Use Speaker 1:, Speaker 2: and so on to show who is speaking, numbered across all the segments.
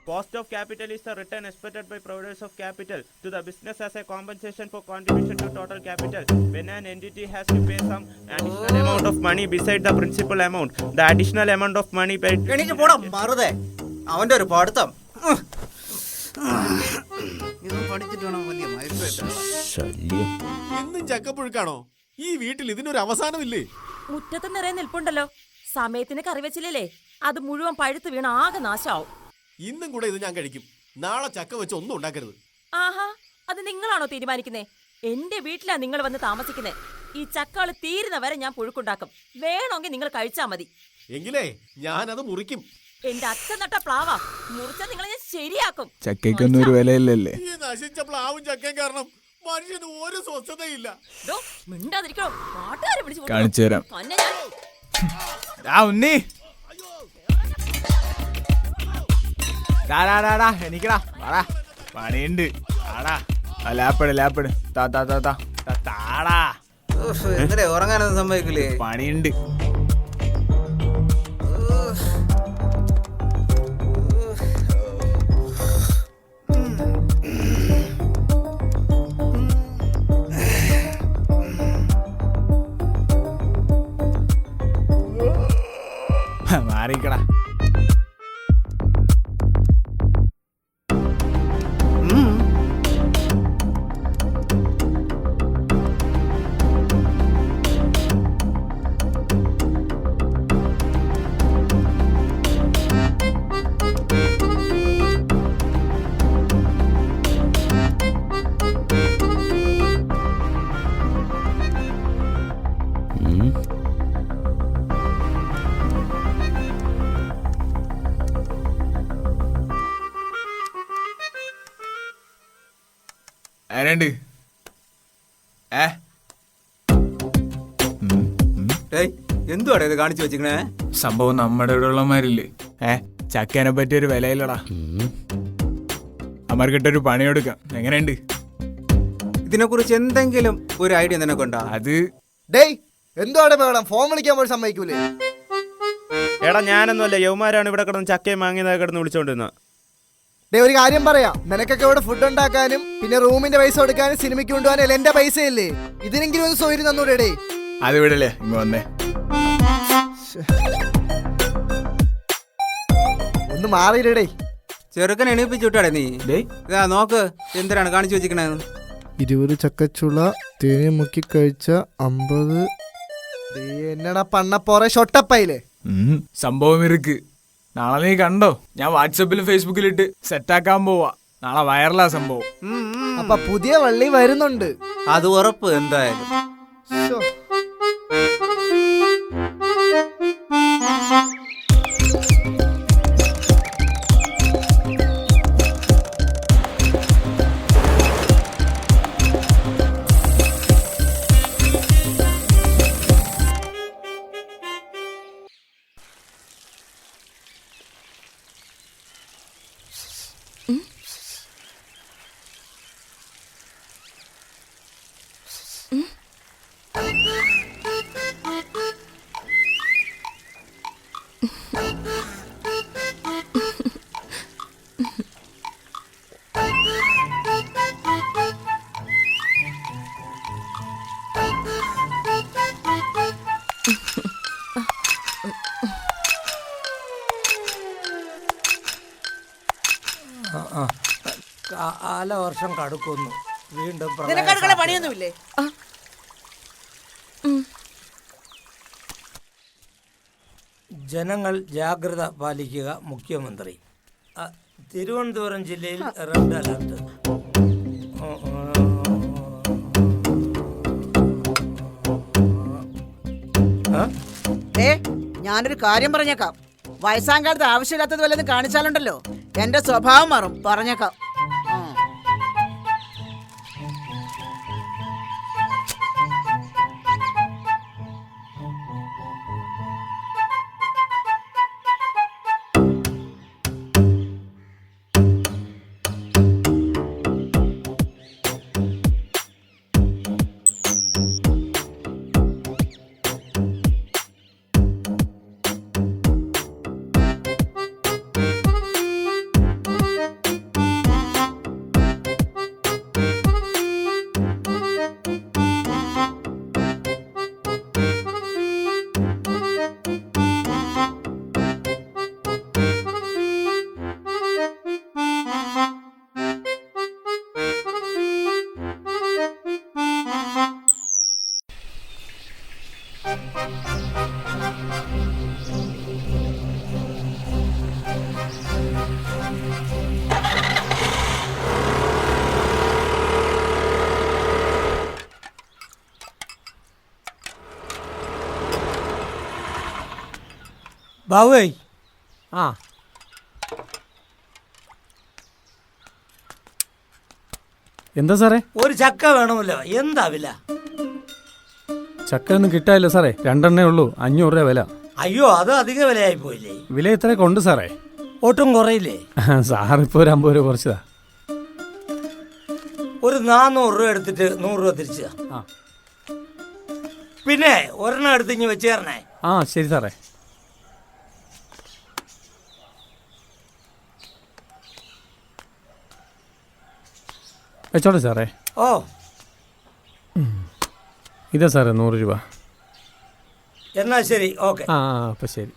Speaker 1: Cost of capital is the return expected by providers of capital to the business as a compensation for contribution to total capital. When an entity has to pay some additional amount of money beside the principal amount, the additional amount of money paid.
Speaker 2: അവന്റെ ഒരു പഠിത്തം
Speaker 3: എന്നും ചക്കപ്പുഴുക്കാണോ? ഈ വീട്ടിൽ ഇതിനൊരു അവസാനമില്ലേ?
Speaker 4: മുറ്റത്ത് നിറയെ നിൽപ്പുണ്ടല്ലോ, സമയത്തിന് കറി വെച്ചില്ലേ അത് മുഴുവൻ പഴുത്ത് വീണ് ആകെ നാശാവും.
Speaker 3: ഇന്നും കൂടെ ഇത് ഞാൻ കഴിക്കും. നാളെ ചക്ക വെച്ച് ഒന്നും ഉണ്ടാക്കരുത്.
Speaker 4: ആഹാ, അത് നിങ്ങളാണോ തീരുമാനിക്കുന്നേ? എന്റെ വീട്ടിലാ നിങ്ങൾ വന്ന് താമസിക്കുന്നേ. ഈ ചക്കാള് തീരുന്ന വരെ ഞാൻ പുഴുക്കുണ്ടാക്കും. വേണമെങ്കിൽ നിങ്ങൾ കഴിച്ചാ മതി.
Speaker 3: എങ്കിലേ ഞാനത് മുറിക്കും.
Speaker 4: എന്റെ അച്ഛൻ നട്ട പ്ലാവാ, മുറിച്ചാ നിങ്ങളെ ഞാൻ ശരിയാക്കും.
Speaker 5: ചക്കയ്ക്കൊന്നും ഒരു വിലയില്ലല്ലേ?
Speaker 3: ഈ നശിച്ച പ്ലാവും ചക്കയും കാരണം മനുഷ്യന് ഒരു സ്വസ്ഥതയില്ല.
Speaker 4: മിണ്ടാതിരിക്കണോ, നാട്ടുകാരെ വിളിച്ചു
Speaker 5: കാണിച്ചു തരാം. ഉണ്ണി എനിക്കടാ പണിയുണ്ട്. ലാപ്പട് താടാ
Speaker 2: ഉറങ്ങാനൊന്നും സമ്മതിക്കില്ലേ?
Speaker 5: പണിയുണ്ട്. മാറിക്കടാ. ആരണ്ട്?
Speaker 2: എന്തുവാടാ ഇത് കാണിച്ചു വെച്ചിക്കണേ?
Speaker 5: സംഭവം നമ്മുടെ ഇവിടെ ഉള്ളമാരില്ലേ, ചക്കേനെ പറ്റി ഒരു വിലയില്ലടാ. അമ്മർക്കിട്ടൊരു പണി കൊടുക്കാം. എങ്ങനെയുണ്ട്?
Speaker 2: ഇതിനെ കുറിച്ച് എന്തെങ്കിലും ഒരു ഐഡിയ നിനക്കുണ്ടോ?
Speaker 5: അത്
Speaker 6: എന്തുവാടെ വേണം? ഫോൺ വിളിക്കാൻ പോലും സമ്മതിക്കൂലേ?
Speaker 1: എടാ ഞാനൊന്നുമല്ല, യൗമാരാണ് ഇവിടെ കിടന്ന് ചക്കയും മാങ്ങിയതൊക്കെ കിടന്ന് വിളിച്ചോണ്ടിരുന്നത്.
Speaker 6: ഒരു കാര്യം പറയാം, നിനക്കൊക്കെ ഇവിടെ ഫുഡ് ഉണ്ടാക്കാനും പിന്നെ റൂമിന്റെ പൈസ കൊടുക്കാനും സിനിമയ്ക്ക് കൊണ്ടുപോകാനും എന്റെ പൈസ ഇല്ലേ? ഇതിനെങ്കിലും ഒന്ന് സൗകര്യം തന്നൂടെ?
Speaker 5: അത് വിടല്ലേ, ഇങ്ങ വന്നേ.
Speaker 6: ഒന്ന് മാറിയിടേ.
Speaker 2: ചെറുക്കൻ എണീപ്പിച്ചു വിട്ടാടേ നീ. ഇതാ നോക്ക് എന്തിനാണ് കാണിച്ചു വെച്ചിക്കണേന്ന്.
Speaker 6: 20 ചക്കച്ചുള തേനി മുക്കി കഴിച്ച 50. എന്നടാ പണ്ണപ്പോറെ ഷൊട്ടപ്പായില്ലേ?
Speaker 5: സംഭവം ഇருக்கு. നാളെ നീ കണ്ടോ? ഞാൻ വാട്സപ്പിലും ഫേസ്ബുക്കിലും ഇട്ട് സെറ്റാക്കാൻ പോവാ. നാളെ വൈറലാ സംഭവം.
Speaker 6: അപ്പൊ പുതിയ വള്ളി വരുന്നുണ്ട്.
Speaker 2: അത് ഉറപ്പ് എന്തായാലും.
Speaker 7: കാലവർഷം കടുക്കുന്നു. വീണ്ടും
Speaker 4: പണിയൊന്നുമില്ലേ?
Speaker 7: ജനങ്ങൾ ജാഗ്രത പാലിക്കുക. മുഖ്യമന്ത്രി. തിരുവനന്തപുരം ജില്ലയിൽ റെഡ് അലർട്ട്.
Speaker 8: ഞാനൊരു കാര്യം പറഞ്ഞേക്കാം. വയസ്സാങ്കാലത്ത് ആവശ്യമില്ലാത്തത് വല്ലതും കാണിച്ചാലുണ്ടല്ലോ എന്റെ സ്വഭാവം മാറും. പറഞ്ഞേക്കാം.
Speaker 7: ബാബുവേ
Speaker 9: ആ എന്താ സാറേ?
Speaker 7: ഒരു ചക്ക വേണമല്ലോ, എന്താ വില?
Speaker 9: ചക്ക ഒന്നും കിട്ടാനില്ല സാറേ, 2 ഉള്ളൂ, 500 രൂപ വില.
Speaker 7: അയ്യോ, അത് അധിക വിലയായി പോയില്ലേ?
Speaker 9: വില ഇത്രയൊക്കെ ഉണ്ട് സാറേ.
Speaker 7: ഒട്ടും കുറയില്ലേ?
Speaker 9: സാറിപ്പോൾ ഒരു 50 രൂപ കുറച്ചതാ.
Speaker 7: ഒരു 400 രൂപ എടുത്തിട്ട് 100 രൂപ തിരിച്ചു.
Speaker 9: ആ
Speaker 7: പിന്നെ ഒരെണ്ണം എടുത്ത് ഇനി വെച്ച് തരണേ.
Speaker 9: ആ ശരി സാറേ. വെച്ചോട്ടെ സാറേ.
Speaker 7: ഓ
Speaker 9: ഇതാ സാറേ 100 രൂപ.
Speaker 7: എന്നാ ശരി, ഓക്കെ.
Speaker 9: ആ അപ്പം ശരി.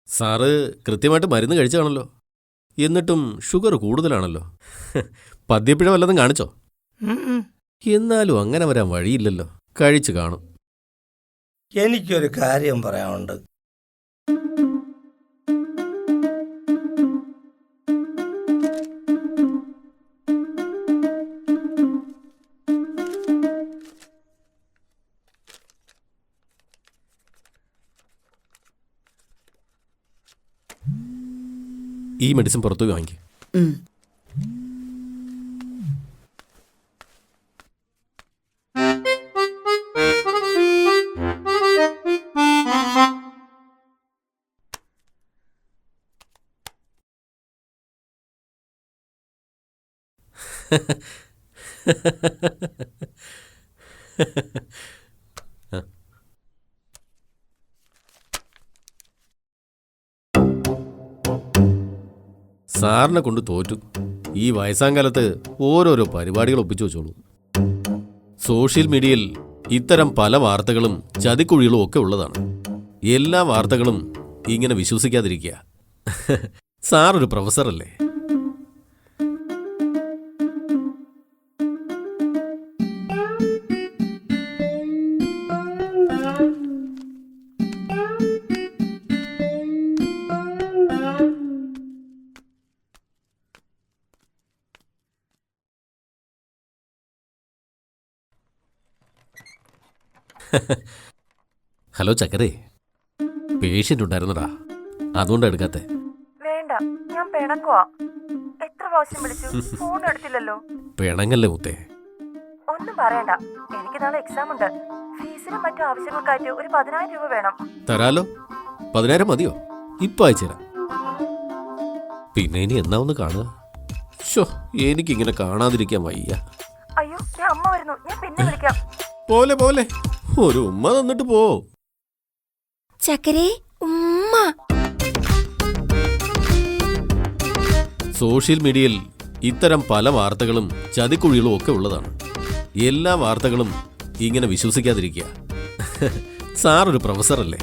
Speaker 10: സാറ് കൃത്യമായിട്ട് മരുന്ന് കഴിച്ചാണല്ലോ, എന്നിട്ടും ഷുഗർ കൂടുതലാണല്ലോ. പദ്യപ്പിഴ വല്ലതും കാണിച്ചോ? എന്നാലും അങ്ങനെ വരാൻ വഴിയില്ലല്ലോ, കഴിച്ചു കാണും.
Speaker 7: എനിക്കൊരു കാര്യം പറയാനുണ്ട്.
Speaker 10: ഈ മെഡിസിൻ പുറത്തു പോയി വാങ്ങിക്കും. സാറിനെ കൊണ്ട് തോറ്റു. ഈ വയസ്സാങ്കാലത്ത് ഓരോരോ പരിപാടികൾ ഒപ്പിച്ചു വെച്ചോളൂ. സോഷ്യൽ മീഡിയയിൽ ഇത്തരം പല വാർത്തകളും ചതിക്കുഴികളും ഒക്കെ ഉള്ളതാണ്. എല്ലാ വാർത്തകളും ഇങ്ങനെ വിശ്വസിക്കാതിരിക്കുക. സാറൊരു പ്രൊഫസറല്ലേ? ഹലോ ചക്കരേ, പേഷ്യൻ്റ് ഉണ്ടായിരുന്നടാ, അതുകൊണ്ടാണ് എടുക്കാത്തെ.
Speaker 4: വേണ്ട, ഞാൻ പിണക്കുവാ. എത്ര പ്രാവശ്യം വിളിച്ചു, ഫോൺ എടുത്തില്ലല്ലോ.
Speaker 10: പിണങ്ങല്ലേ മുത്തേ.
Speaker 4: ഒന്നും പറയണ്ട, എനിക്ക് നാളെ എക്സാം ഉണ്ട്. ഫീസിനും മറ്റു ആവശ്യങ്ങൾക്കായിട്ട് ഒരു 10,000 രൂപ വേണം.
Speaker 10: തരാലോ. 10,000 മതിയോ? ഇപ്പം അയച്ചുതരാം. പിന്നെ ഇനി എന്നാ ഒന്ന് കാണുക? ഷോ, എനിക്കിങ്ങനെ കാണാതിരിക്കാൻ വയ്യ.
Speaker 4: അയ്യോ, ഞാൻ അമ്മ വരുന്നു, ഞാൻ പിന്നെ വിളിക്കാം.
Speaker 10: പോലെ പോലെ ഒരു ഉമ്മ തന്നിട്ട് പോ.
Speaker 4: ചക്കരേ, ഉമ്മ.
Speaker 10: സോഷ്യൽ മീഡിയയിൽ ഇത്തരം പല വാർത്തകളും ചതിക്കുഴികളും ഒക്കെ ഉള്ളതാണ്. എല്ലാ വാർത്തകളും ഇങ്ങനെ വിശ്വസിക്കാതിരിക്കുക. സാറൊരു പ്രൊഫസറല്ലേ?